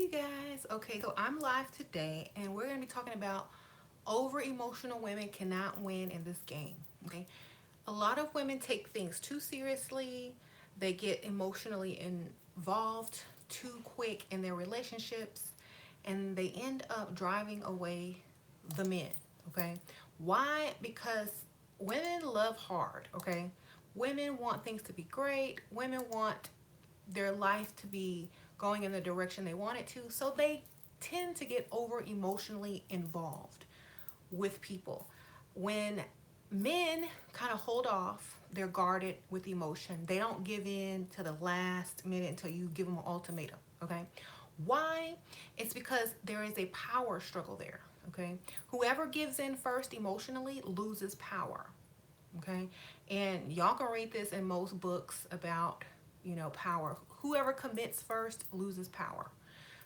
you guys. Okay, so I'm live today and we're going to be talking about over emotional women cannot win in this game. Okay, a lot of women take things too seriously, they get emotionally involved too quick in their relationships, and they end up driving away the men. Okay, why? Because women love hard. Okay, women want things to be great, women want their life to be going in the direction they want it to. So they tend to get over emotionally involved with people. When men kind of hold off, they're guarded with emotion. They don't give in to the last minute until you give them an ultimatum. Okay. Why? It's because there is a power struggle there. Okay. Whoever gives in first emotionally loses power. Okay. And y'all can read this in most books about, power. Whoever commits first loses power.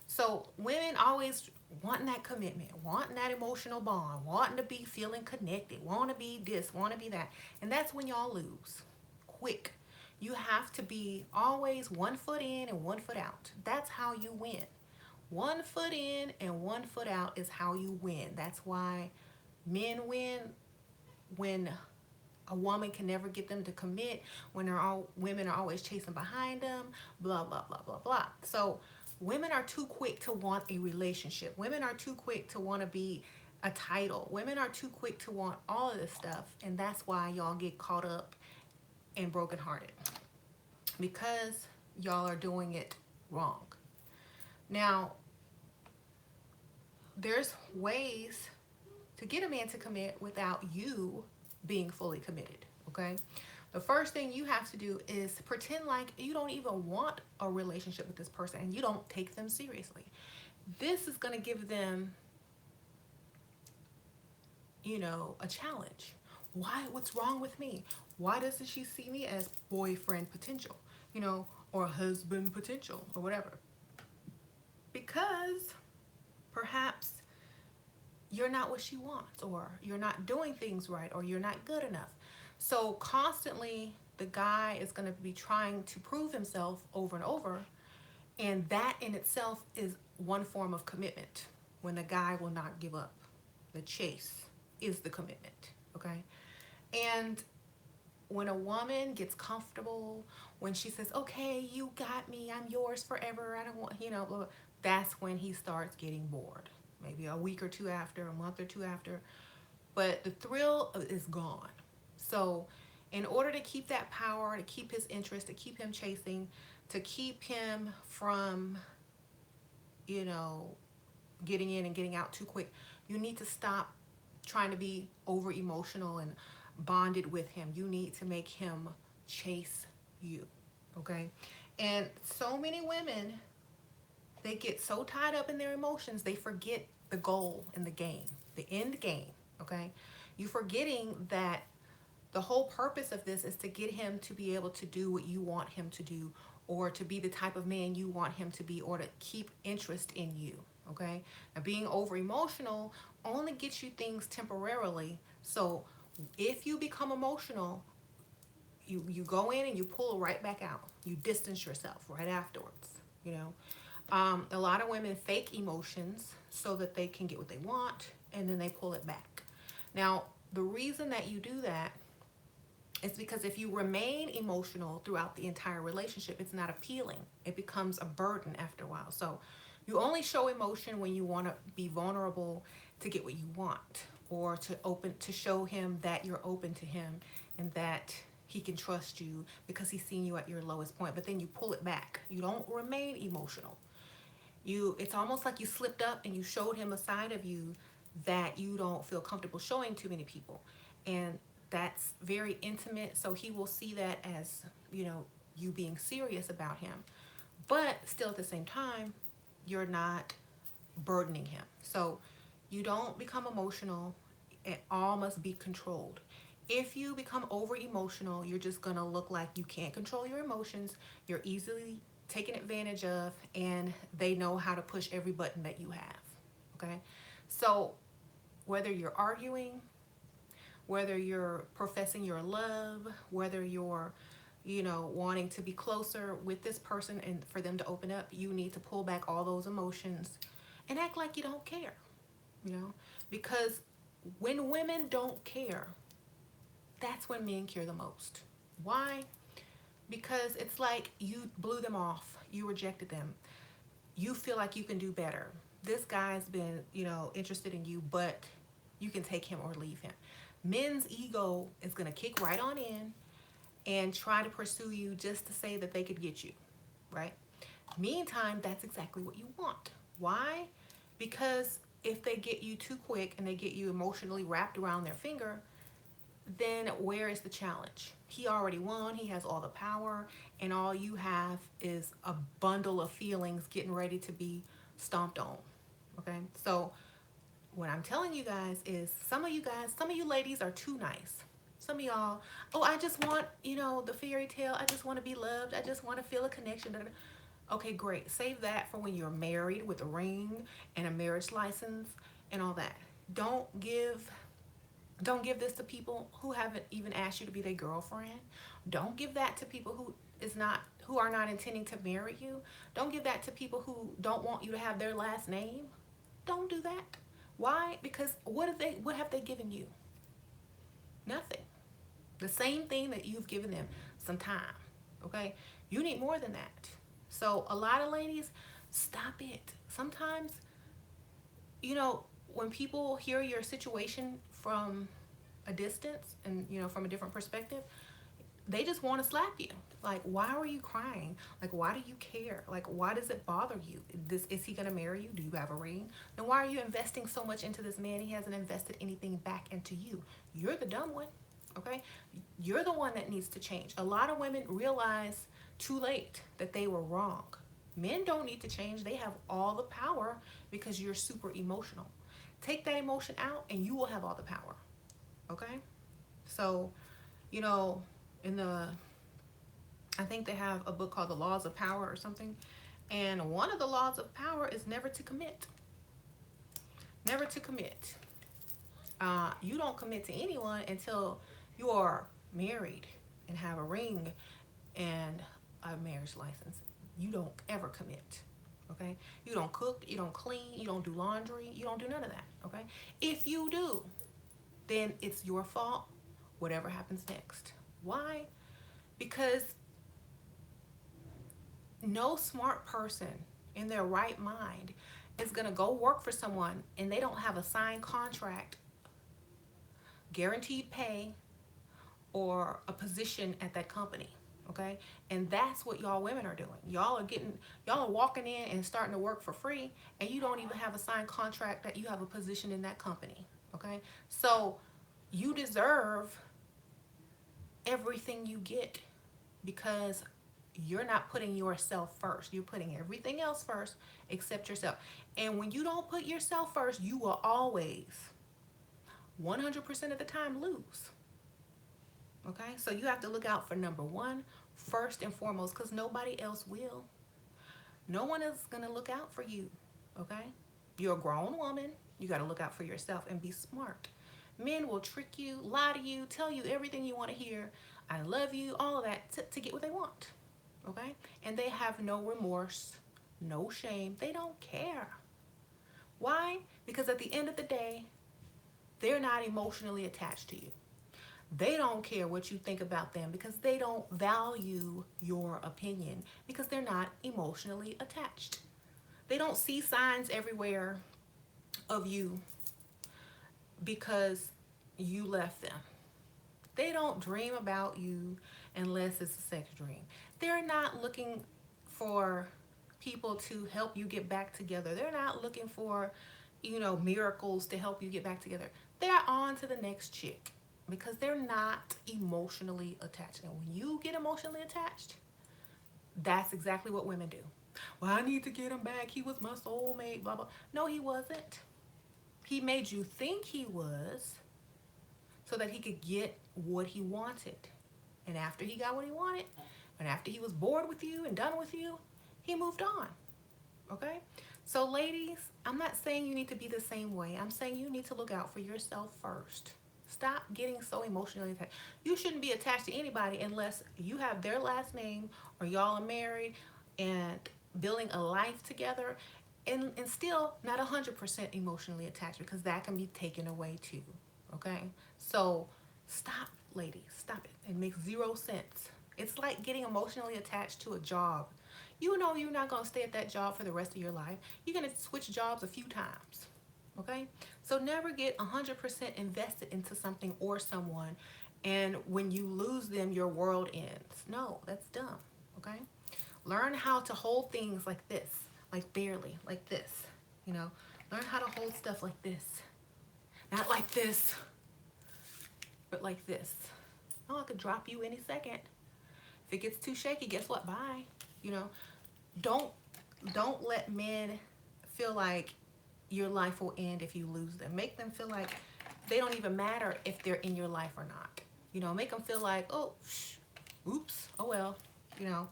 So women always wanting that commitment, wanting that emotional bond, wanting to be feeling connected, want to be this, want to be that. And that's when y'all lose quick. You have to be always 1 foot in and 1 foot out. That's how you win. 1 foot in and 1 foot out is how you win. That's why men win when a woman can never get them to commit, when they're all women are always chasing behind them, blah blah blah blah blah. So women are too quick to want a relationship. Women are too quick to want to be a title. Women are too quick to want all of this stuff, and that's why y'all get caught up and brokenhearted, because y'all are doing it wrong. Now, there's ways to get a man to commit without you being fully committed. Okay, the first thing you have to do is pretend like you don't even want a relationship with this person and you don't take them seriously. This is going to give them, a challenge. What's wrong with me? Why doesn't she see me as boyfriend potential, or husband potential, or whatever? Because perhaps you're not what she wants, or you're not doing things right, or you're not good enough. So constantly the guy is going to be trying to prove himself over and over, and that in itself is one form of commitment. When the guy will not give up, the chase is the commitment. Okay. And when a woman gets comfortable, when she says, okay, you got me, I'm yours forever, I don't want, blah, blah, that's when he starts getting bored. Maybe a week or two after, a month or two after, but the thrill is gone. So in order to keep that power, to keep his interest, to keep him chasing, to keep him from, you know, getting in and getting out too quick, you need to stop trying to be over emotional and bonded with him. You need to make him chase you. Okay. And so many women, they get so tied up in their emotions, they forget the goal in the game, the end game. Okay. You forgetting that the whole purpose of this is to get him to be able to do what you want him to do, or to be the type of man you want him to be, or to keep interest in you. Okay. Now, being over emotional only gets you things temporarily. So if you become emotional, you go in and you pull right back out. You distance yourself right afterwards. A lot of women fake emotions so that they can get what they want, and then they pull it back. Now, the reason that you do that is because if you remain emotional throughout the entire relationship, it's not appealing. It becomes a burden after a while. So you only show emotion when you want to be vulnerable to get what you want, or to show him that you're open to him and that he can trust you because he's seen you at your lowest point. But then you pull it back. You don't remain emotional. It's almost like you slipped up and you showed him a side of you that you don't feel comfortable showing to many people. And that's very intimate, so he will see that as, you being serious about him. But still at the same time, you're not burdening him. So you don't become emotional. It all must be controlled. If you become over emotional, you're just going to look like you can't control your emotions. You're easily taken advantage of, and they know how to push every button that you have. Okay? So whether you're arguing, whether you're professing your love, whether you're, wanting to be closer with this person and for them to open up, you need to pull back all those emotions and act like you don't care, you know, because when women don't care, that's when men care the most. Why? Because it's like you blew them off, you rejected them, you feel like you can do better. This guy's been, interested in you, but you can take him or leave him. Men's ego is going to kick right on in and try to pursue you just to say that they could get you, right? Meantime, that's exactly what you want. Why? Because if they get you too quick and they get you emotionally wrapped around their finger, then where is the challenge? He already won, he has all the power, and all you have is a bundle of feelings getting ready to be stomped on. Okay? So, what I'm telling you guys is some of you ladies are too nice. Some of y'all, oh, I just want, the fairy tale. I just want to be loved. I just want to feel a connection. Okay, great. Save that for when you're married with a ring and a marriage license and all that. Don't give this to people who haven't even asked you to be their girlfriend. Don't give that to people who are not intending to marry you. Don't give that to people who don't want you to have their last name. Don't do that. Why? Because what have they given you? Nothing. The same thing that you've given them, some time. Okay? You need more than that. So a lot of ladies, stop it. Sometimes, when people hear your situation from a distance and, from a different perspective, they just want to slap you. Like, why are you crying? Like, why do you care? Like, why does it bother you? Is he going to marry you? Do you have a ring? Then why are you investing so much into this man? He hasn't invested anything back into you. You're the dumb one, okay? You're the one that needs to change. A lot of women realize too late that they were wrong. Men don't need to change. They have all the power because you're super emotional. Take that emotion out and you will have all the power, okay? So, I think they have a book called The Laws of Power or something. And one of the laws of power is never to commit. Never to commit. You don't commit to anyone until you are married and have a ring and a marriage license. You don't ever commit. Okay? You don't cook, you don't clean, you don't do laundry, you don't do none of that. Okay? If you do, then it's your fault, whatever happens next. Why? Because no smart person in their right mind is going to go work for someone and they don't have a signed contract, guaranteed pay, or a position at that company. Okay? And that's what y'all women are doing. Y'all are walking in and starting to work for free, and you don't even have a signed contract that you have a position in that company. Okay? So you deserve everything you get because you're not putting yourself first. You're putting everything else first except yourself. And when you don't put yourself first, you will always, 100% of the time, lose. Okay? So you have to look out for number one, first and foremost, because nobody else will. No one is going to look out for you. Okay? You're a grown woman. You got to look out for yourself and be smart. Men will trick you, lie to you, tell you everything you want to hear. I love you, all of that to get what they want. Okay? And they have no remorse, no shame. They don't care. Why? Because at the end of the day, they're not emotionally attached to you. They don't care what you think about them because they don't value your opinion because they're not emotionally attached. They don't see signs everywhere of you because you left them. They don't dream about you unless it's a sex dream. They're not looking for people to help you get back together. They're not looking for, miracles to help you get back together. They're on to the next chick because they're not emotionally attached. And when you get emotionally attached, that's exactly what women do. Well, I need to get him back. He was my soulmate, blah, blah. No, he wasn't. He made you think he was so that he could get what he wanted. And after he got what he wanted, and after he was bored with you and done with you, he moved on. Okay? So ladies, I'm not saying you need to be the same way. I'm saying you need to look out for yourself first. Stop getting so emotionally attached. You shouldn't be attached to anybody unless you have their last name or y'all are married and building a life together, and still not 100% emotionally attached, because that can be taken away too. Okay? So stop, ladies. Stop it. It makes zero sense. It's like getting emotionally attached to a job. You know you're not going to stay at that job for the rest of your life. You're going to switch jobs a few times. Okay? So never get 100% invested into something or someone, and when you lose them, your world ends. No, that's dumb. Okay? Learn how to hold things like this, like barely, like this. You know, learn how to hold stuff like this. Not like this, but like this. Oh, I could drop you any second. If it gets too shaky, guess what? Bye. You know, don't don't let men feel like your life will end if you lose them. Make them feel like they don't even matter if they're in your life or not. You know, make them feel like, oh, oops, oh well. You know,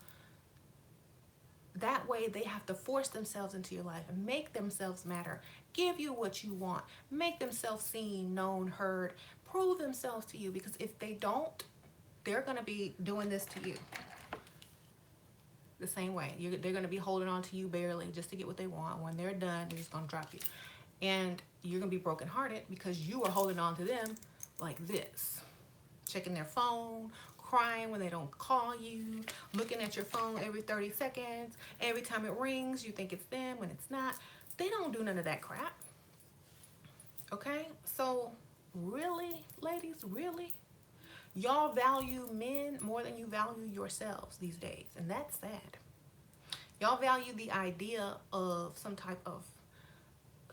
that way they have to force themselves into your life and make themselves matter. Give you what you want. Make themselves seen, known, heard. Prove themselves to you, because if they don't, they're going to be doing this to you the same way. They're going to be holding on to you barely just to get what they want. When they're done, they're just going to drop you. And you're going to be brokenhearted because you are holding on to them like this. Checking their phone, crying when they don't call you, looking at your phone every 30 seconds. Every time it rings, you think it's them when it's not. They don't do none of that crap. Okay? So, really, ladies, really? Y'all value men more than you value yourselves these days, and that's sad. Y'all value the idea of some type of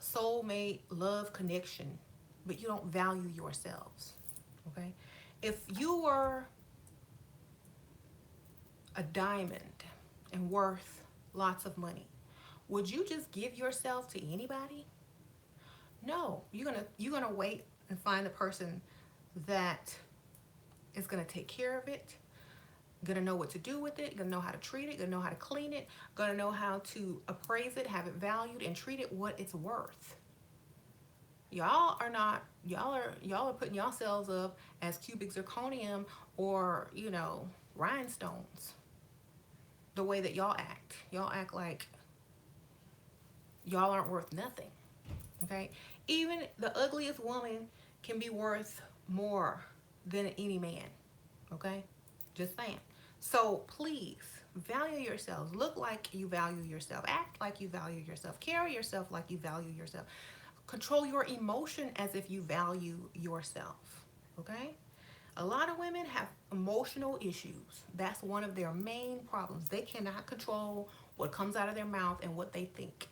soulmate love connection, but you don't value yourselves. Okay? If you were a diamond and worth lots of money, would you just give yourself to anybody? No, you're gonna wait and find the person that is gonna take care of it, gonna know what to do with it, gonna know how to treat it, gonna know how to clean it, gonna know how to appraise it, have it valued, and treat it what it's worth. Y'all are not. Y'all are putting yourselves up as cubic zirconium, or rhinestones. The way that y'all act like y'all aren't worth nothing. Okay, even the ugliest woman can be worth more than any man. Okay, just saying. So please value yourselves. Look like you value yourself. Act like you value yourself. Carry yourself like you value yourself. Control your emotion as if you value yourself. Okay? A lot of women have emotional issues. That's one of their main problems. They cannot control what comes out of their mouth and what they think.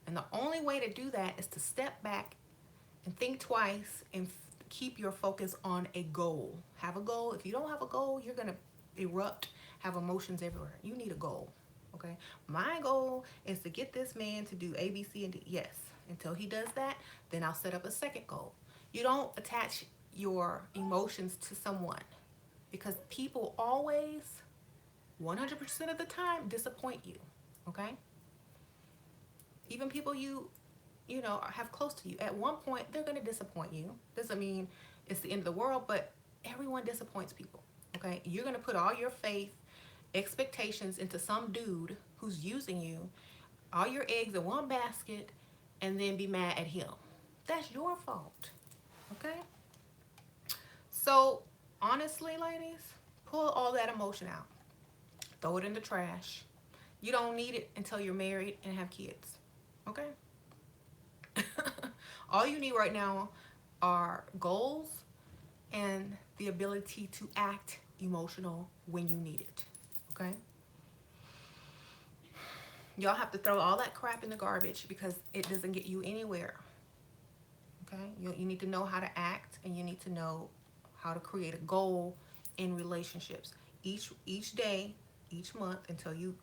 And the only way to do that is to step back and think twice and keep your focus on a goal. Have a goal. If you don't have a goal, you're going to erupt, have emotions everywhere. You need a goal. Okay? My goal is to get this man to do A, B, C, and D. Yes. Until he does that, then I'll set up a second goal. You don't attach your emotions to someone, because people always, 100% of the time, disappoint you. Okay? Even people you have close to you, at one point they're going to disappoint you. Doesn't mean it's the end of the world, but everyone disappoints people. Okay? You're going to put all your faith, expectations into some dude who's using you, all your eggs in one basket, and then be mad at him. That's your fault. Okay? So, honestly, ladies, pull all that emotion out. Throw it in the trash. You don't need it until you're married and have kids. Okay? All you need right now are goals and the ability to act emotional when you need it. Okay? Y'all have to throw all that crap in the garbage, because it doesn't get you anywhere. Okay? You need to know how to act, and you need to know how to create a goal in relationships. Each day, each month, until you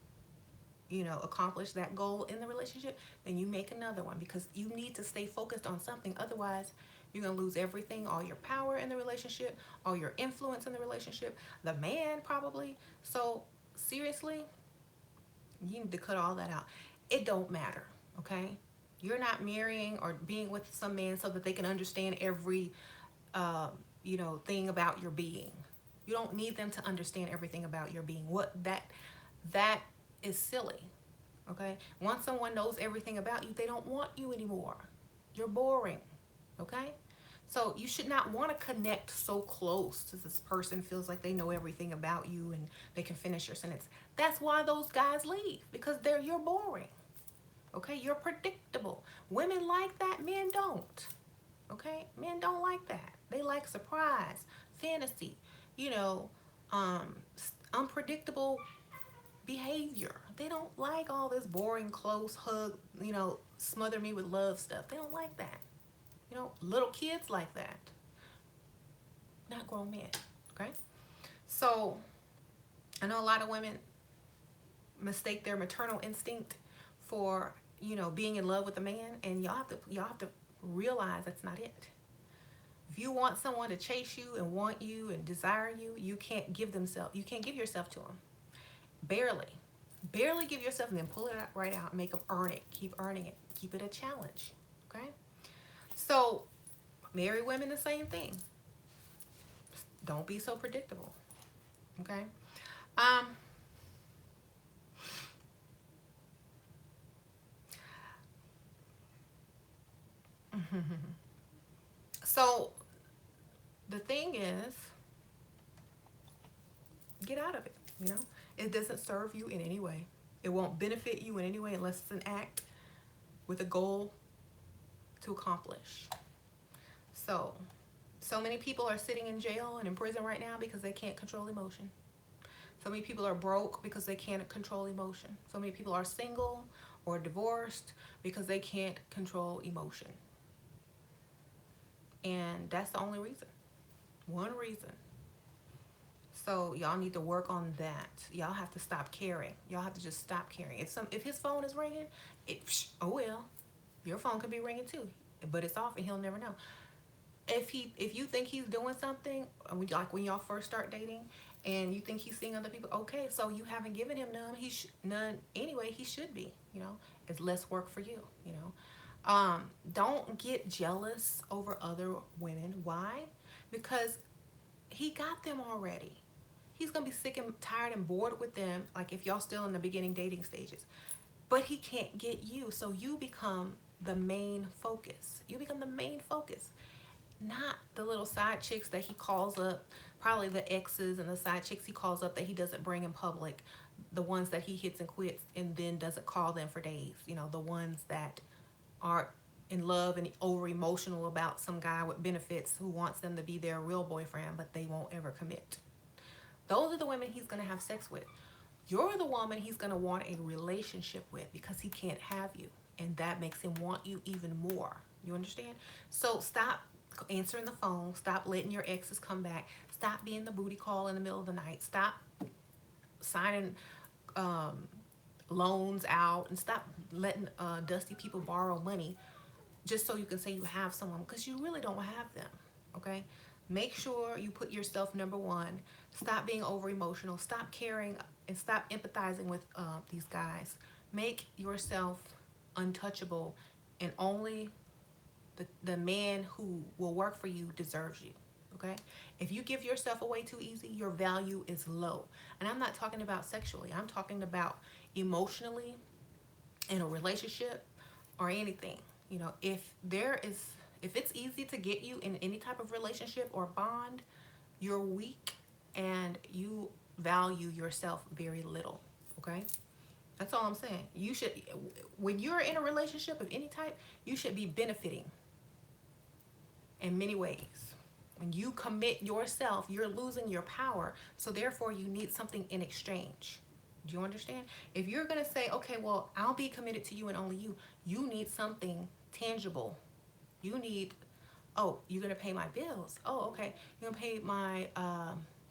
accomplish that goal in the relationship, then you make another one, because you need to stay focused on something. Otherwise, you're going to lose everything, all your power in the relationship, all your influence in the relationship, the man probably. So seriously, you need to cut all that out. It don't matter. Okay? You're not marrying or being with some man so that they can understand every thing about your being. You don't need them to understand everything about your being. That is silly. Okay? Once someone knows everything about you, they don't want you anymore. You're boring. Okay? So you should not want to connect so close to this person feels like they know everything about you and they can finish your sentence. That's why those guys leave, because you're boring. Okay? You're predictable. Women like that, men don't. Okay? Men don't like that. They like surprise, fantasy, you know, unpredictable behavior. They don't like all this boring, close hug, smother me with love stuff. They don't like that. Little kids like that, not grown men. Okay? So I know a lot of women mistake their maternal instinct for, being in love with a man, and y'all have to realize that's not it. If you want someone to chase you and want you and desire you, you can't give yourself to them. Barely. Barely give yourself, and then pull it out, right out and make them earn it. Keep earning it. Keep it a challenge. Okay? So, married women, the same thing. Don't be so predictable. Okay? Um, so, the thing is, get out of it. It doesn't serve you in any way. It won't benefit you in any way unless it's an act with a goal to accomplish. So many people are sitting in jail and in prison right now because they can't control emotion. So many people are broke because they can't control emotion. So many people are single or divorced because they can't control emotion. And that's the only reason. One reason. So y'all need to work on that. Y'all have to stop caring. Y'all have to just stop caring. If his phone is ringing, oh well, your phone could be ringing too, but it's off and he'll never know. If you think he's doing something, like when y'all first start dating, and you think he's seeing other people, okay, so you haven't given him none. None anyway. He should be. It's less work for you. Don't get jealous over other women. Why? Because he got them already. He's gonna be sick and tired and bored with them, like if y'all still in the beginning dating stages. But he can't get you, so you become the main focus. You become the main focus, not the little side chicks that he calls up, probably the exes and the side chicks he calls up that he doesn't bring in public, the ones that he hits and quits and then doesn't call them for days. The ones that are in love and over emotional about some guy with benefits who wants them to be their real boyfriend, but they won't ever commit. Those are the women he's going to have sex with. You're the woman he's going to want a relationship with because he can't have you. And that makes him want you even more. You understand? So stop answering the phone. Stop letting your exes come back. Stop being the booty call in the middle of the night. Stop signing loans out. And stop letting dusty people borrow money just so you can say you have someone, because you really don't have them. Okay? Make sure you put yourself number one. Stop being over emotional. Stop caring and stop empathizing with these guys. Make yourself untouchable, and only the man who will work for you deserves you. Okay? If you give yourself away too easy, your value is low. And I'm not talking about sexually. I'm talking about emotionally, in a relationship or anything. If it's easy to get you in any type of relationship or bond, you're weak and you value yourself very little. Okay? That's all I'm saying. When you're in a relationship of any type, you should be benefiting in many ways. When you commit yourself, you're losing your power. So therefore, you need something in exchange. Do you understand? If you're going to say, okay, well, I'll be committed to you and only you, you need something tangible. You need, oh, you're going to pay my bills. Oh, okay. You're going to pay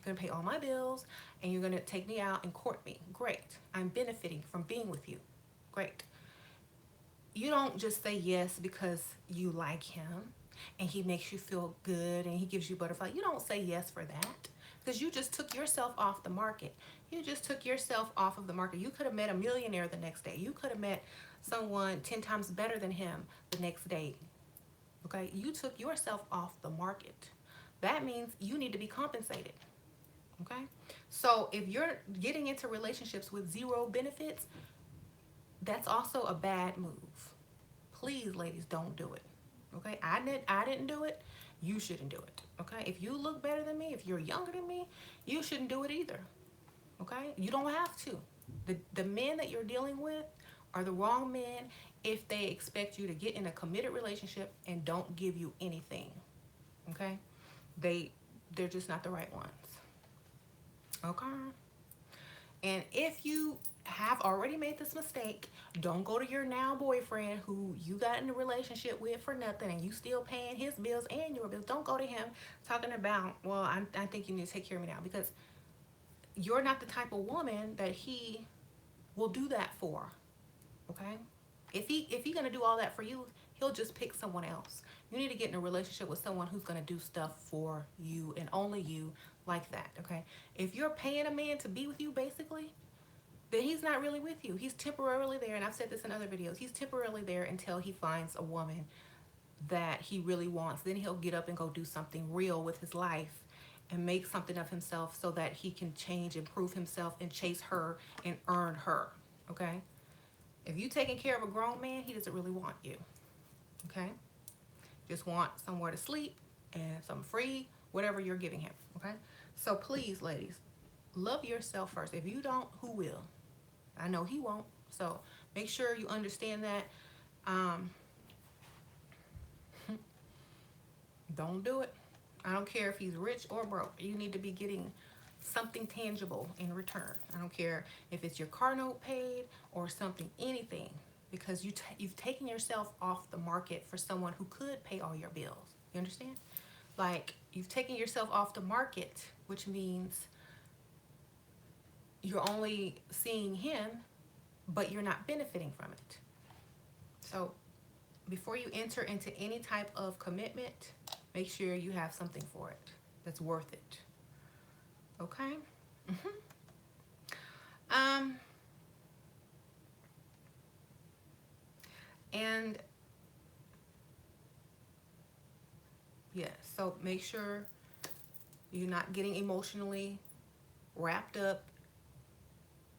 going to pay all my bills, and you're going to take me out and court me. Great. I'm benefiting from being with you. Great. You don't just say yes because you like him and he makes you feel good and he gives you butterfly. You don't say yes for that, because you just took yourself off the market. You just took yourself off of the market. You could have met a millionaire the next day. You could have met someone 10 times better than him the next day. Okay? You took yourself off the market. that means you need to be compensated. Okay? So if you're getting into relationships with zero benefits, that's also a bad move. Please, ladies, don't do it. Okay? I didn't do it. You shouldn't do it. Okay? If you look better than me, if you're younger than me, you shouldn't do it either. Okay? You don't have to. The men that you're dealing with are the wrong men if they expect you to get in a committed relationship and don't give you anything. Okay? They're just not the right ones. Okay? And if you have already made this mistake, don't go to your now boyfriend who you got in a relationship with for nothing and you still paying his bills and your bills. Don't go to him talking about, well, I think you need to take care of me now, because you're not the type of woman that he will do that for. Okay? If he's gonna do all that for you, he'll just pick someone else. You need to get in a relationship with someone who's gonna do stuff for you and only you, like that. Okay? If you're paying a man to be with you, basically, then he's not really with you. He's temporarily there, and I've said this in other videos. He's temporarily there until he finds a woman that he really wants. Then he'll get up and go do something real with his life and make something of himself so that he can change and prove himself and chase her and earn her. Okay? If you taking care of a grown man, he doesn't really want you. Okay? Just want somewhere to sleep and some free, whatever you're giving him. Okay? So please, ladies, love yourself first. If you don't, who will? I know he won't. So make sure you understand that. Don't do it. I don't care if he's rich or broke. You need to be getting something tangible in return. I don't care if it's your car note paid or something, anything, because you've taken yourself off the market for someone who could pay all your bills. You understand? Like, you've taken yourself off the market, which means you're only seeing him, but you're not benefiting from it. So before you enter into any type of commitment, make sure you have something for it that's worth it. Okay? And yeah, so make sure you're not getting emotionally wrapped up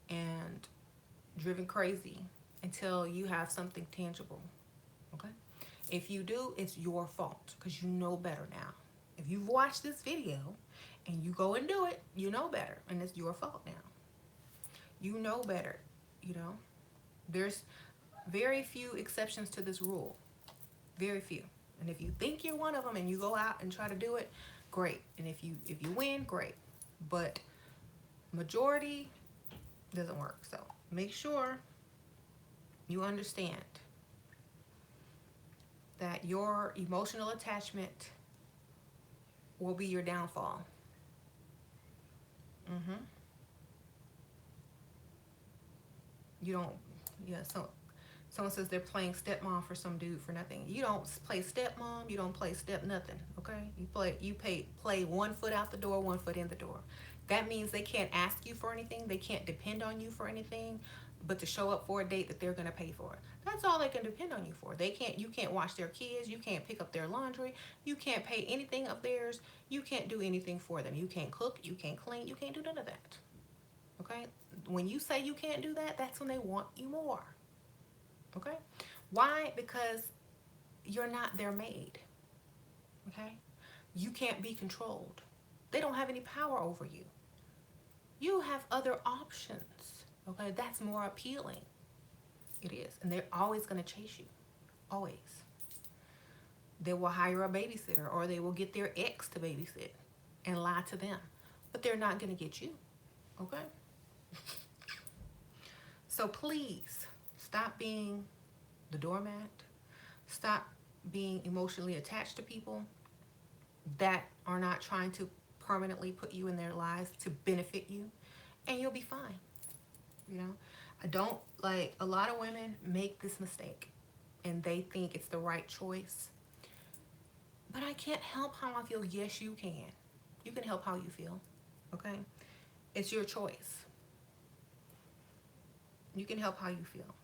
and driven crazy until you have something tangible. Okay? If you do, it's your fault because you know better now. If you've watched this video and you go and do it, you know better, and it's your fault now. You know better, you know. There's very few exceptions to this rule. Very few. And if you think you're one of them and you go out and try to do it, great. And if you win, great. But majority doesn't work. So make sure you understand that your emotional attachment will be your downfall. You don't, yeah, so someone says they're playing stepmom for some dude for nothing. You don't play stepmom, you don't play step nothing, okay? You play 1 foot out the door, 1 foot in the door. That means they can't ask you for anything, they can't depend on you for anything, but to show up for a date that they're gonna pay for. That's all they can depend on you for. You can't watch their kids, you can't pick up their laundry, you can't pay anything of theirs, you can't do anything for them. You can't cook, you can't clean, you can't do none of that. Okay? When you say you can't do that, that's when they want you more. Okay? Why? Because you're not their maid. Okay? You can't be controlled. They don't have any power over you. You have other options. Okay? That's more appealing. It is. And they're always going to chase you. Always. They will hire a babysitter, or they will get their ex to babysit and lie to them. But they're not going to get you. Okay? So please, stop being the doormat. Stop being emotionally attached to people that are not trying to permanently put you in their lives to benefit you, and you'll be fine. You know, a lot of women make this mistake and they think it's the right choice. But I can't help how I feel. Yes, you can. You can help how you feel. Okay? It's your choice. You can help how you feel.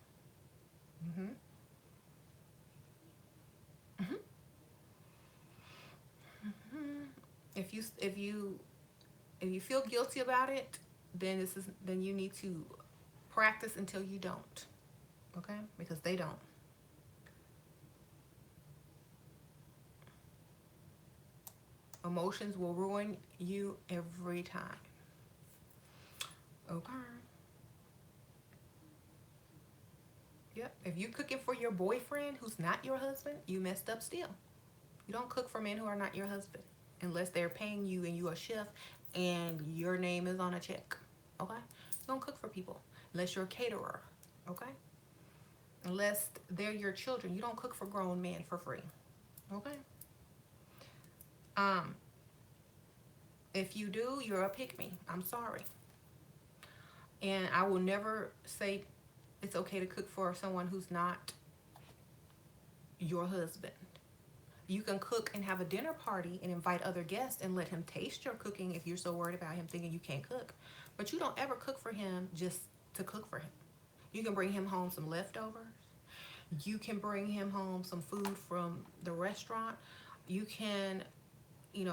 If you feel guilty about it, then you need to practice until you don't. Okay? Because they don't. Emotions will ruin you every time. Okay. Yep. If you cooking for your boyfriend who's not your husband, you messed up still. You don't cook for men who are not your husband unless they're paying you and you a chef and your name is on a check. Okay? You don't cook for people unless you're a caterer. Okay? Unless they're your children. You don't cook for grown men for free. Okay? Um, if you do, you're a pick me. I'm sorry. And I will never say it's okay to cook for someone who's not your husband. You can cook and have a dinner party and invite other guests and let him taste your cooking if you're so worried about him thinking you can't cook. But you don't ever cook for him just to cook for him. You can bring him home some leftovers. You can bring him home some food from the restaurant. You can,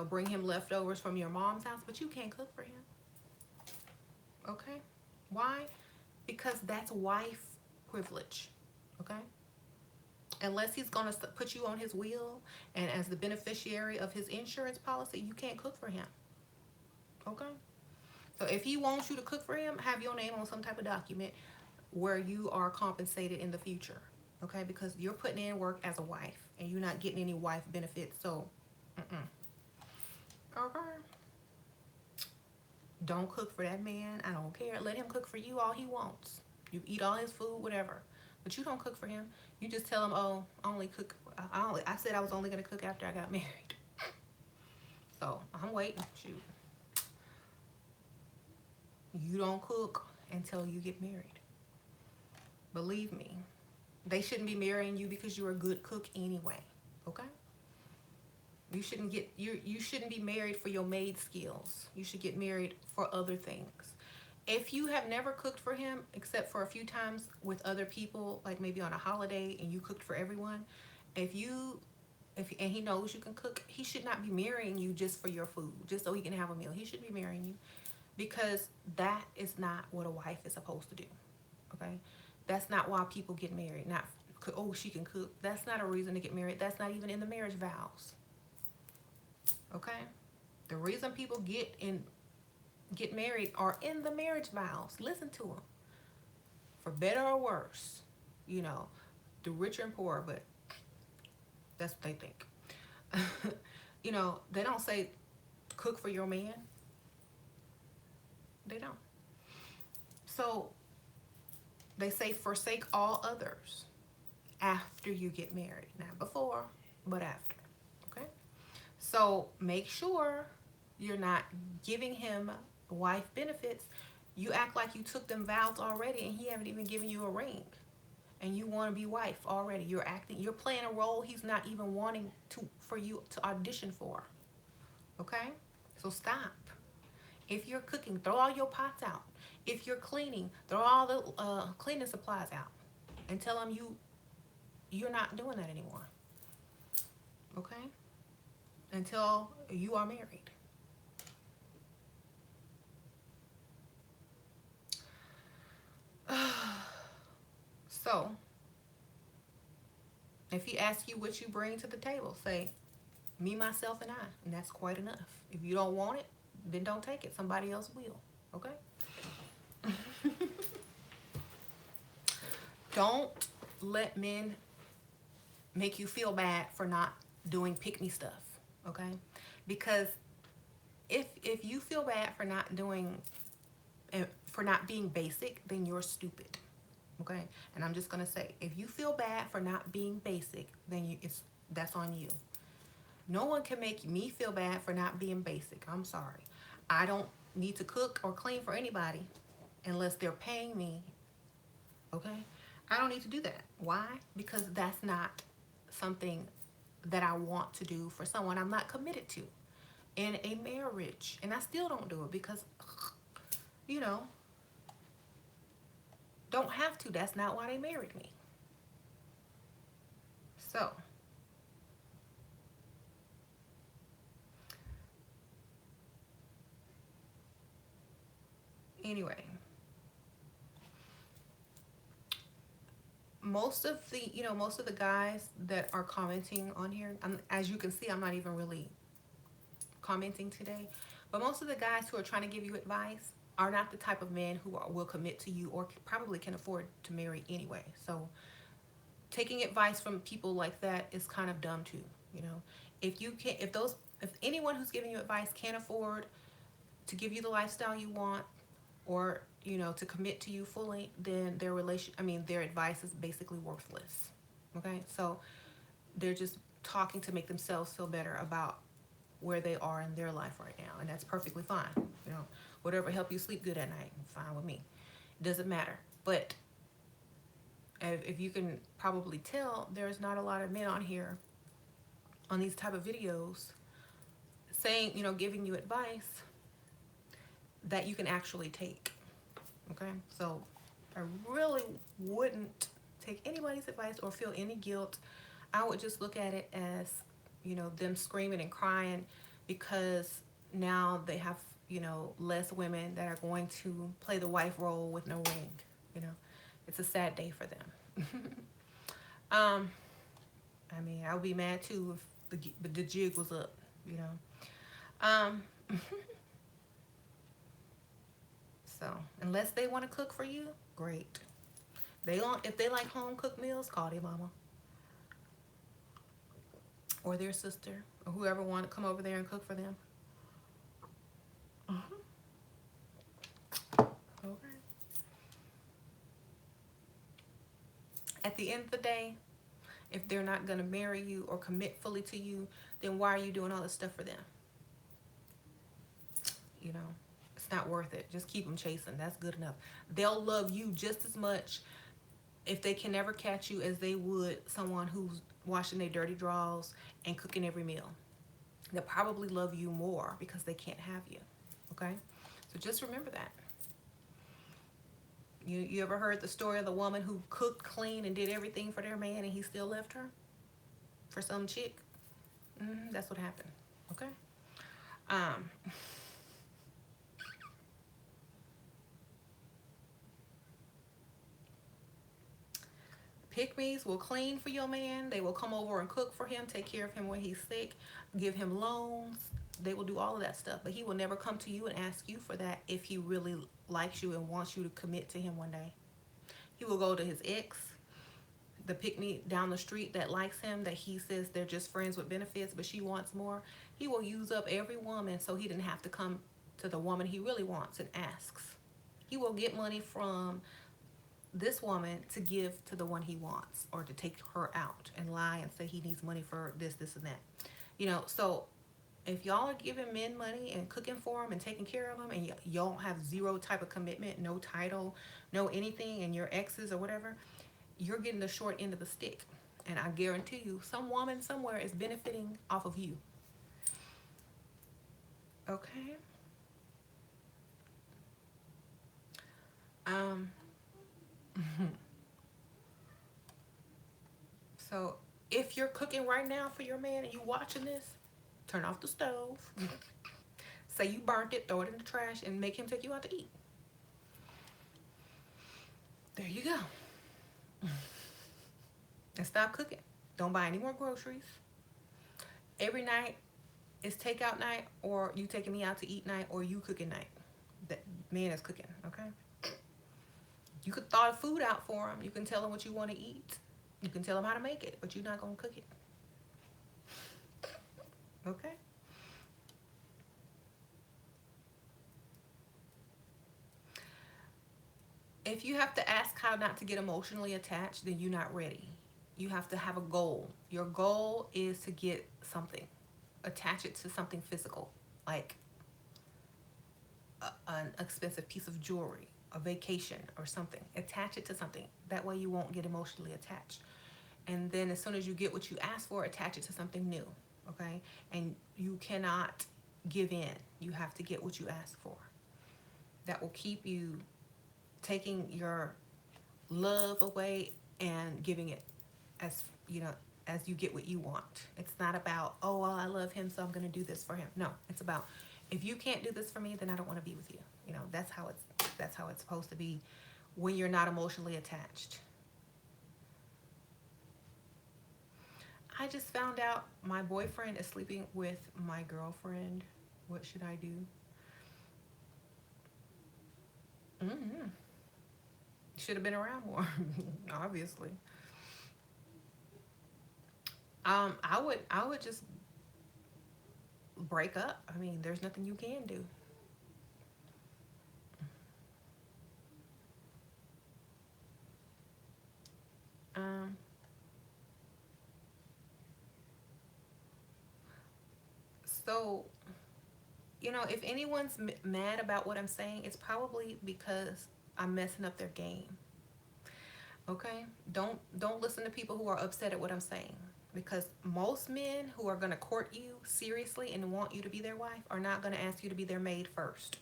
bring him leftovers from your mom's house, but you can't cook for him. Okay? Why? Because that's wife privilege. Okay? Unless he's going to put you on his wheel and as the beneficiary of his insurance policy, you can't cook for him. Okay? So if he wants you to cook for him, have your name on some type of document where you are compensated in the future. Okay? Because you're putting in work as a wife and you're not getting any wife benefits. So, okay. Don't cook for that man. I don't care. Let him cook for you all he wants. You eat all his food, whatever. But you don't cook for him. You just tell him, oh, I said I was only going to cook after I got married. So, I'm waiting. Shoot. You don't cook until you get married. Believe me. They shouldn't be marrying you because you're a good cook anyway. Okay? You shouldn't be married for your maid skills. You should get married for other things. If you have never cooked for him except for a few times with other people, like maybe on a holiday and you cooked for everyone, and he knows you can cook, he should not be marrying you just for your food, just so he can have a meal. He should be marrying you because that is not what a wife is supposed to do. Okay? That's not why people get married. Not, oh, she can cook. That's not a reason to get married. That's not even in the marriage vows. Okay? The reason people get married are in the marriage vows. Listen to them. For better or worse. The rich and poor, but that's what they think. They don't say cook for your man. They don't. So they say forsake all others after you get married. Not before, but after. Okay? So make sure you're not giving him wife benefits. You act like you took them vows already and he haven't even given you a ring. And you want to be wife already. You're playing a role he's not even wanting for you to audition for. Okay? So stop. If you're cooking, throw all your pots out. If you're cleaning, throw all the cleaning supplies out. And tell him you're not doing that anymore. Okay? Until you are married. So, if he asks you what you bring to the table, say, me, myself, and I. And that's quite enough. If you don't want it, then don't take it. Somebody else will. Okay? Don't let men make you feel bad for not doing pick-me stuff. Okay? Because if you feel bad for not being basic, then you're stupid. Okay? And I'm just going to say, if you feel bad for not being basic, then that's on you. No one can make me feel bad for not being basic. I'm sorry. I don't need to cook or clean for anybody unless they're paying me. Okay? I don't need to do that. Why? Because that's not something that I want to do for someone I'm not committed to in a marriage. And I still don't do it because, don't have to. That's not why they married me. So, Anyway, most of the guys that are commenting on here, as you can see, I'm not even really commenting today, but most of the guys who are trying to give you advice are not the type of men who will commit to you or probably can afford to marry anyway. So taking advice from people like that is kind of dumb too. You know, if you can, if anyone who's giving you advice can't afford to give you the lifestyle you want, or to commit to you fully, then their advice is basically worthless. Okay, so they're just talking to make themselves feel better about where they are in their life right now, and that's perfectly fine. Whatever help you sleep good at night, fine with me. It doesn't matter. But if you can probably tell, there's not a lot of men on here on these type of videos saying, giving you advice that you can actually take. Okay, so I really wouldn't take anybody's advice or feel any guilt. I would just look at it as, them screaming and crying because now they have, less women that are going to play the wife role with no ring. You know, it's a sad day for them. um, I would be mad too if the jig was up. Um, so unless they want to cook for you, great. If they like home cooked meals, call their mama or their sister or whoever want to come over there and cook for them. Okay. At the end of the day, if they're not going to marry you or commit fully to you, then why are you doing all this stuff for them? It's not worth it. Just keep them chasing. That's good enough. They'll love you just as much if they can never catch you as they would someone who's washing their dirty drawers and cooking every meal. They'll probably love you more because they can't have you. Okay? So just remember that. You ever heard the story of the woman who cooked, cleaned, and did everything for their man and he still left her for some chick? That's what happened. Okay? Pick-me's will clean for your man. They will come over and cook for him, take care of him when he's sick, give him loans. They will do all of that stuff, but he will never come to you and ask you for that if he really likes you and wants you to commit to him one day. He will go to his ex, the pick-me down the street that likes him, that he says they're just friends with benefits, but she wants more. He will use up every woman so he didn't have to come to the woman he really wants and asks. He will get money from this woman to give to the one he wants, or to take her out and lie and say he needs money for this, and that. So if y'all are giving men money and cooking for them and taking care of them, and y'all have zero type of commitment, no title, no anything, and your exes or whatever, you're getting the short end of the stick. And I guarantee you, some woman somewhere is benefiting off of you. Okay? So if you're cooking right now for your man and you watching this, turn off the stove. Say you burnt it, throw it in the trash, and make him take you out to eat. There you go. And stop cooking. Don't buy any more groceries. Every night is takeout night, or you taking me out to eat night, or you cooking night. That man is cooking, okay? You could thaw the food out for him. You can tell him what you want to eat. You can tell him how to make it, but you're not going to cook it. Okay? If you have to ask how not to get emotionally attached, then you're not ready. You have to have a goal. Your goal is to get something. Attach it to something physical, like an expensive piece of jewelry, a vacation, or something. Attach it to something. That way you won't get emotionally attached. And then as soon as you get what you ask for, attach it to something new. Okay? And you cannot give in. You have to get what you ask for. That will keep you taking your love away and giving it as you get what you want. It's not about, oh, well, I love him, so I'm going to do this for him. No, it's about, if you can't do this for me, then I don't want to be with you. That's how it's That's how it's supposed to be when you're not emotionally attached. I just found out my boyfriend is sleeping with my girlfriend. What should I do? Mm-hmm. Should have been around more, obviously. I would just break up. I mean, there's nothing you can do. Um, so if anyone's mad about what I'm saying, it's probably because I'm messing up their game. Okay? Don't listen to people who are upset at what I'm saying, because most men who are going to court you seriously and want you to be their wife are not going to ask you to be their maid first.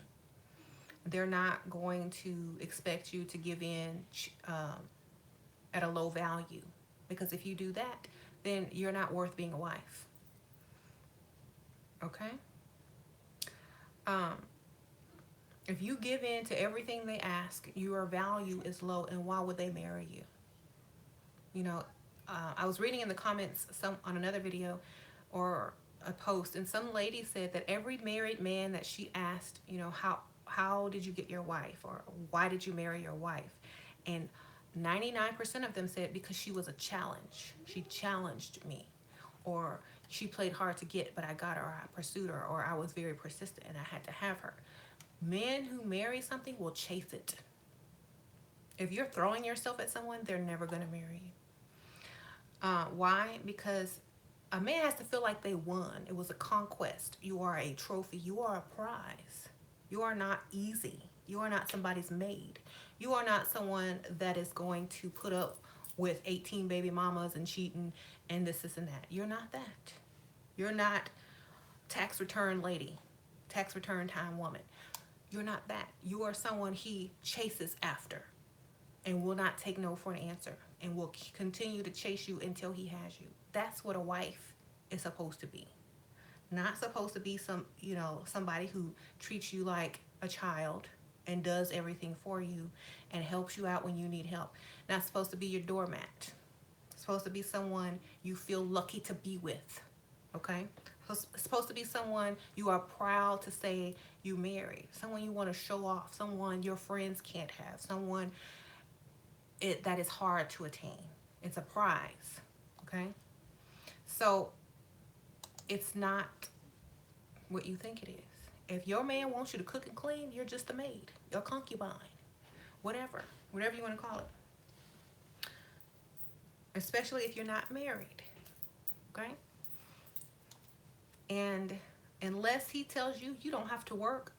They're not going to expect you to give in at a low value, because if you do that, then you're not worth being a wife. Okay? Um, if you give in to everything they ask, your value is low, and why would they marry you? You know, I was reading in the comments on another video or a post, and some lady said that every married man that she asked, how did you get your wife, or why did you marry your wife, and 99% of them said because she was a challenge. She challenged me, or she played hard to get, but I got her, or I pursued her, or I was very persistent and I had to have her. Men who marry something will chase it. If you're throwing yourself at someone, they're never going to marry you. Why? Because a man has to feel like they won. It was a conquest. You are a trophy. You are a prize. You are not easy. You are not somebody's maid. You are not someone that is going to put up with 18 baby mamas and cheating and this and that. You're not that. You're not tax return lady, tax return time woman. You're not that. You are someone he chases after and will not take no for an answer, and will continue to chase you until he has you. That's what a wife is supposed to be. Not supposed to be somebody who treats you like a child and does everything for you and helps you out when you need help. Not supposed to be your doormat. It's supposed to be someone you feel lucky to be with. Okay? It's supposed to be someone you are proud to say you married. Someone you want to show off. Someone your friends can't have. Someone that is hard to attain. It's a prize. Okay? So it's not what you think it is. If your man wants you to cook and clean, you're just a maid, your concubine, whatever you want to call it. Especially if you're not married. Okay? And unless he tells you you don't have to work,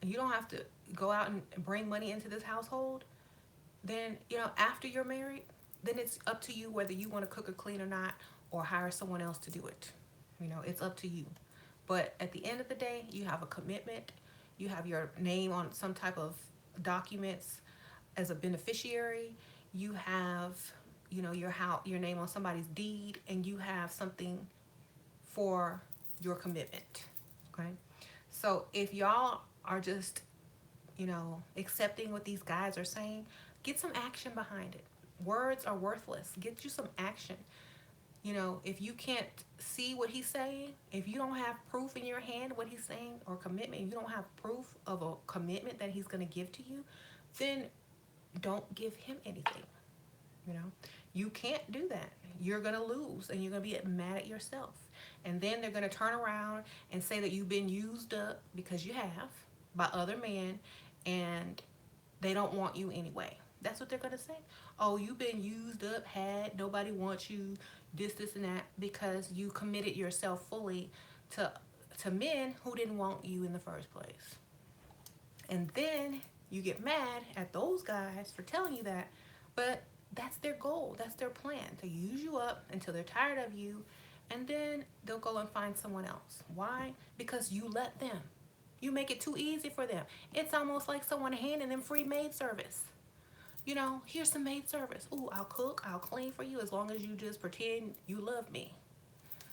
you don't have to go out and bring money into this household, then after you're married, then it's up to you whether you want to cook or clean or not, or hire someone else to do it. It's up to you. But at the end of the day, you have a commitment. You have your name on some type of documents as a beneficiary. You have your name on somebody's deed, and you have something for your commitment. Okay? So if y'all are just accepting what these guys are saying, get some action behind it. Words are worthless. Get you some action. If you can't see what he's saying, if you don't have proof in your hand what he's saying, or commitment, if you don't have proof of a commitment that he's going to give to you, then don't give him anything. You can't do that. You're going to lose, and you're going to be mad at yourself. And then they're going to turn around and say that you've been used up, because you have, by other men, and they don't want you anyway. That's what they're going to say. Oh, you've been used up, nobody wants you, this, and that, because you committed yourself fully to men who didn't want you in the first place. And then you get mad at those guys for telling you that, but that's their goal. That's their plan, to use you up until they're tired of you, and then they'll go and find someone else. Why? Because you let them. You make it too easy for them. It's almost like someone handing them free maid service. Here's some maid service. Ooh, I'll cook, I'll clean for you as long as you just pretend you love me.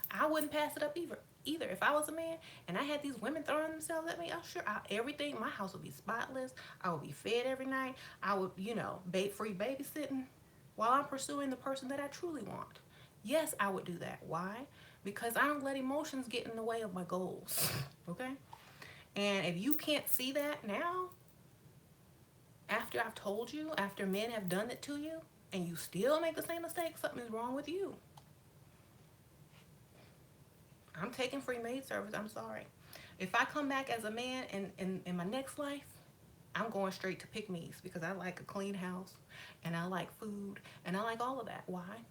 I wouldn't pass it up either. either. If I was a man and I had these women throwing themselves at me, I'm sure everything, my house would be spotless. I would be fed every night. I would, free babysitting while I'm pursuing the person that I truly want. Yes, I would do that. Why? Because I don't let emotions get in the way of my goals. Okay? And if you can't see that now, after I've told you, after men have done it to you, and you still make the same mistake, something's wrong with you. I'm taking free maid service. I'm sorry. If I come back as a man in my next life, I'm going straight to pick me's because I like a clean house and I like food and I like all of that. Why?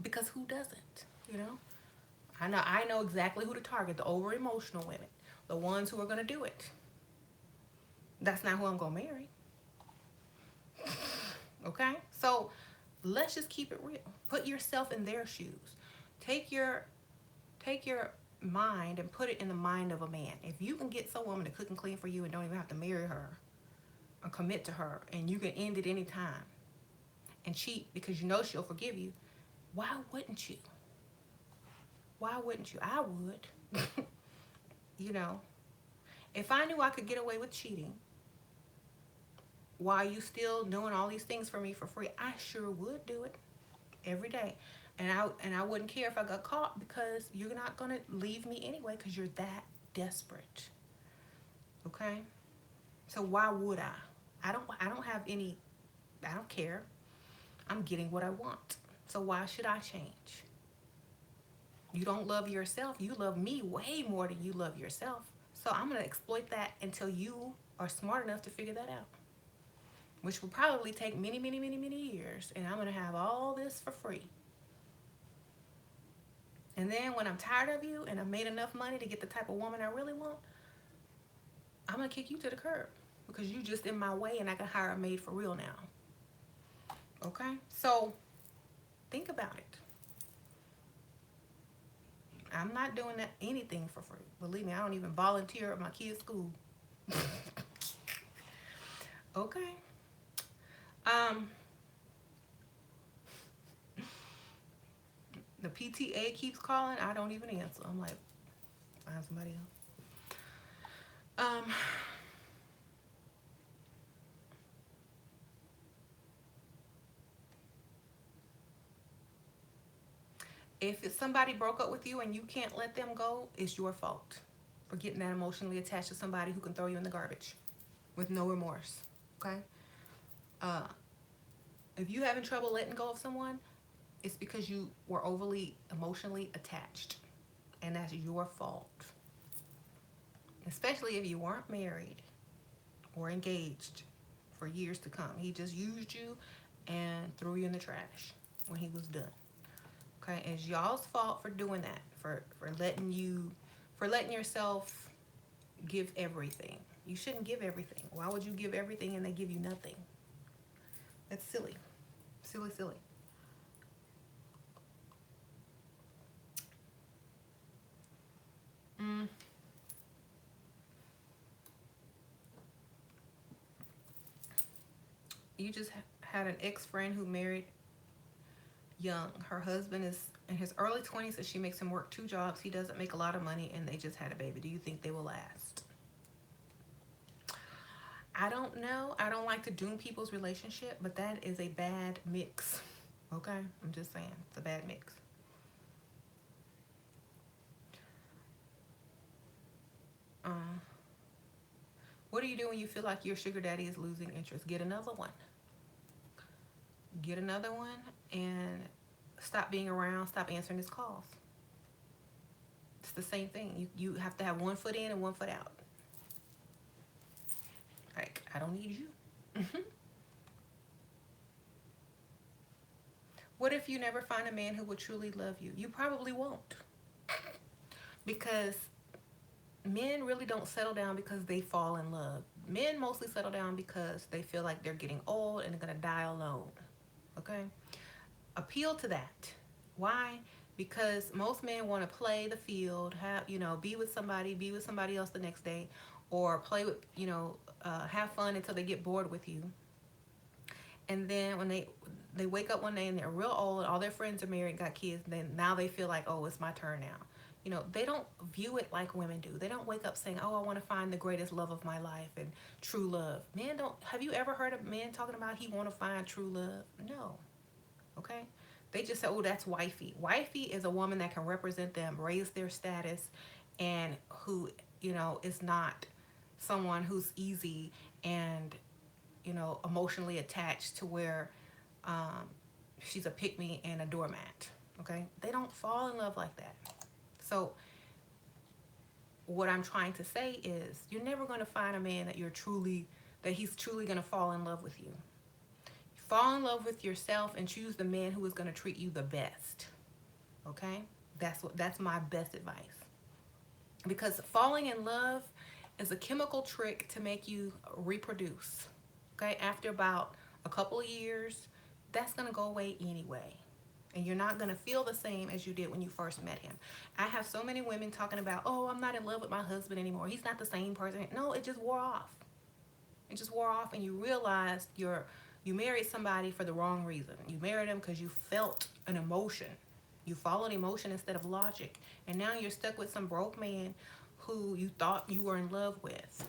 Because who doesn't? You know? I know exactly who to target, the over emotional women, the ones who are gonna do it. That's not who I'm gonna marry. Okay? So let's just keep it real. Put yourself in their shoes. Take your mind and put it in the mind of a man. If you can get some woman to cook and clean for you and don't even have to marry her or commit to her, and you can end it any time and cheat because you know she'll forgive you, why wouldn't you? Why wouldn't you? I would. You know, if I knew I could get away with cheating while you still doing all these things for me for free, I sure would do it every day. And I wouldn't care if I got caught because you're not gonna leave me anyway because you're that desperate. Okay? So why would I? I don't have any. I don't care. I'm getting what I want. So why should I change? You don't love yourself. You love me way more than you love yourself. So I'm gonna exploit that until you are smart enough to figure that out, which will probably take many, many, many, many years. And I'm gonna have all this for free. And then when I'm tired of you and I've made enough money to get the type of woman I really want, I'm gonna kick you to the curb because you just in my way and I can hire a maid for real now. Okay? So think about it. I'm not doing anything for free. Believe me, I don't even volunteer at my kids' school. Okay? The PTA keeps calling. I don't even answer. I'm like, find somebody else. If somebody broke up with you and you can't let them go, it's your fault for getting that emotionally attached to somebody who can throw you in the garbage with no remorse. Okay? If you having trouble letting go of someone, it's because you were overly emotionally attached, and that's your fault. Especially if you weren't married or engaged for years to come. He just used you and threw you in the trash when he was done. Okay, it's y'all's fault for doing that, for letting yourself give everything. You shouldn't give everything. Why would you give everything and they give you nothing? That's silly. Silly, silly. You just had an ex-friend who married young. Her husband is in his early 20s and she makes him work 2 jobs. He doesn't make a lot of money and they just had a baby. Do you think they will last? I don't know. I don't like to doom people's relationship, but that is a bad mix. Okay? I'm just saying. It's a bad mix. What do you do when you feel like your sugar daddy is losing interest? Get another one. Get another one and stop being around. Stop answering his calls. It's the same thing. You have to have one foot in and one foot out. Like, I don't need you. What if you never find a man who will truly love you? You probably won't. Because men really don't settle down because they fall in love. Men mostly settle down because they feel like they're getting old and they're going to die alone. Okay? Appeal to that. Why? Because most men want to play the field, be with somebody else the next day, or play with, have fun until they get bored with you. And then when they wake up one day and they're real old, all their friends are married, got kids, then now they feel like, oh, it's my turn now. They don't view it like women do. They don't wake up saying, oh, I want to find the greatest love of my life and true love. Men don't. Have you ever heard a man talking about he want to find true love? No. Okay. They just say, oh, that's wifey. Wifey is a woman that can represent them, raise their status, and who, is not someone who's easy and, emotionally attached to where she's a pick me and a doormat. Okay. They don't fall in love like that. So what I'm trying to say is you're never going to find a man that he's truly going to fall in love with you. Fall in love with yourself and choose the man who is going to treat you the best. Okay? That's my best advice. Because falling in love is a chemical trick to make you reproduce. Okay? After about a couple of years, that's going to go away anyway. And you're not going to feel the same as you did when you first met him. I have so many women talking about, oh, I'm not in love with my husband anymore. He's not the same person. No, it just wore off. It just wore off, and you realized you married somebody for the wrong reason. You married him because you felt an emotion. You followed emotion instead of logic. And now you're stuck with some broke man who you thought you were in love with.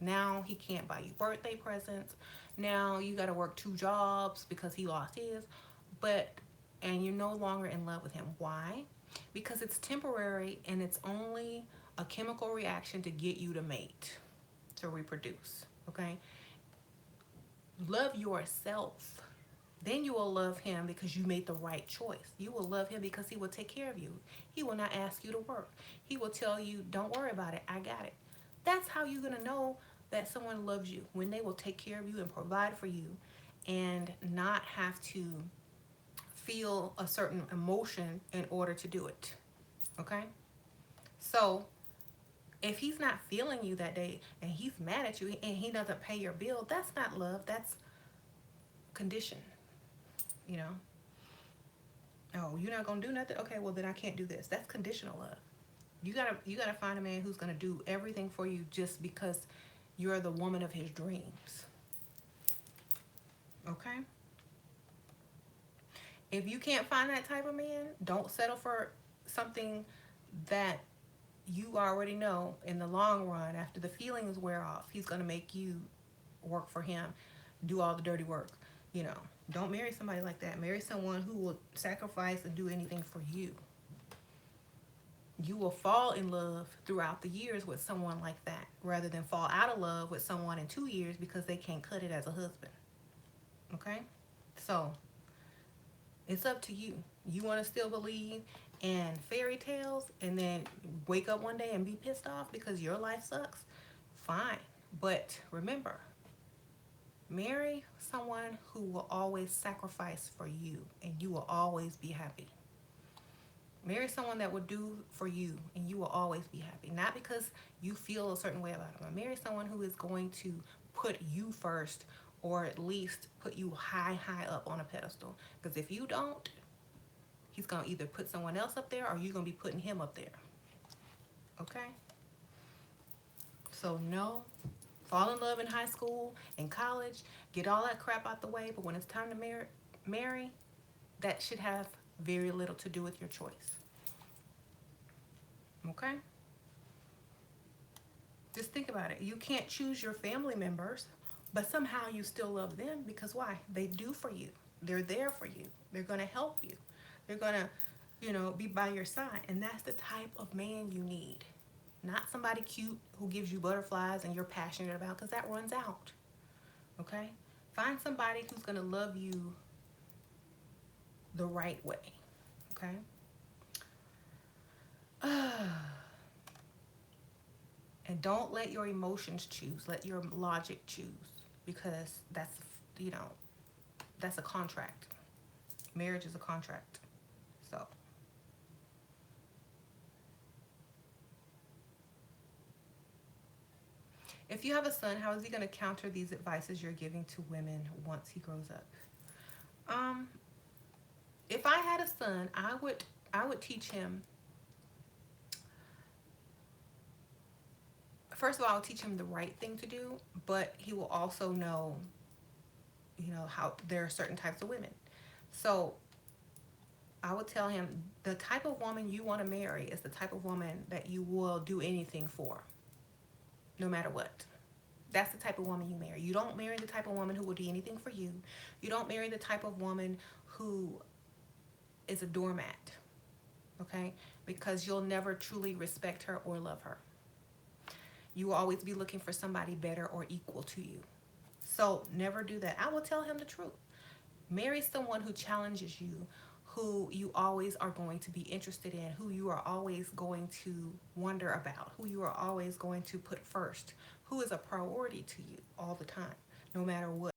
Now he can't buy you birthday presents. Now you got to work 2 jobs because he lost his. And you're no longer in love with him. Why? Because it's temporary and it's only a chemical reaction to get you to mate, to reproduce. Okay? Love yourself. Then you will love him because you made the right choice. You will love him because he will take care of you. He will not ask you to work. He will tell you, don't worry about it. I got it. That's how you're going to know that someone loves you, when they will take care of you and provide for you and not have to feel a certain emotion in order to do it. Okay? So if he's not feeling you that day and he's mad at you and he doesn't pay your bill, that's not love. That's condition. Oh, you're not gonna do nothing? Okay, well then I can't do this. That's conditional love. You gotta find a man who's gonna do everything for you just because you're the woman of his dreams. Okay? If you can't find that type of man, don't settle for something that you already know in the long run, after the feelings wear off, he's going to make you work for him, do all the dirty work. Don't marry somebody like that. Marry someone who will sacrifice and do anything for you. You will fall in love throughout the years with someone like that, rather than fall out of love with someone in 2 years because they can't cut it as a husband. Okay? So it's up to you. You want to still believe in fairy tales and then wake up one day and be pissed off because your life sucks? Fine. But remember, marry someone who will always sacrifice for you and you will always be happy. Marry someone that will do for you and you will always be happy. Not because you feel a certain way about them. Marry someone who is going to put you first, or at least put you high up on a pedestal. Because if you don't, he's going to either put someone else up there or you're going to be putting him up there. Okay? So no, fall in love in high school, in college, get all that crap out the way, but when it's time to marry, that should have very little to do with your choice. Okay? Just think about it. You can't choose your family members, but somehow you still love them because why? They do for you. They're there for you. They're going to help you. They're going to, be by your side. And that's the type of man you need. Not somebody cute who gives you butterflies and you're passionate about, because that runs out. Okay? Find somebody who's going to love you the right way. Okay? And don't let your emotions choose. Let your logic choose. Because that's a contract. Marriage is a contract. So. If you have a son, how is he going to counter these advices you're giving to women once he grows up? If I had a son, I would teach him. First of all, I'll teach him the right thing to do, but he will also know, how there are certain types of women. So I would tell him the type of woman you want to marry is the type of woman that you will do anything for, no matter what. That's the type of woman you marry. You don't marry the type of woman who will do anything for you. You don't marry the type of woman who is a doormat, okay? Because you'll never truly respect her or love her. You will always be looking for somebody better or equal to you. So never do that. I will tell him the truth. Marry someone who challenges you, who you always are going to be interested in, who you are always going to wonder about, who you are always going to put first, who is a priority to you all the time, no matter what.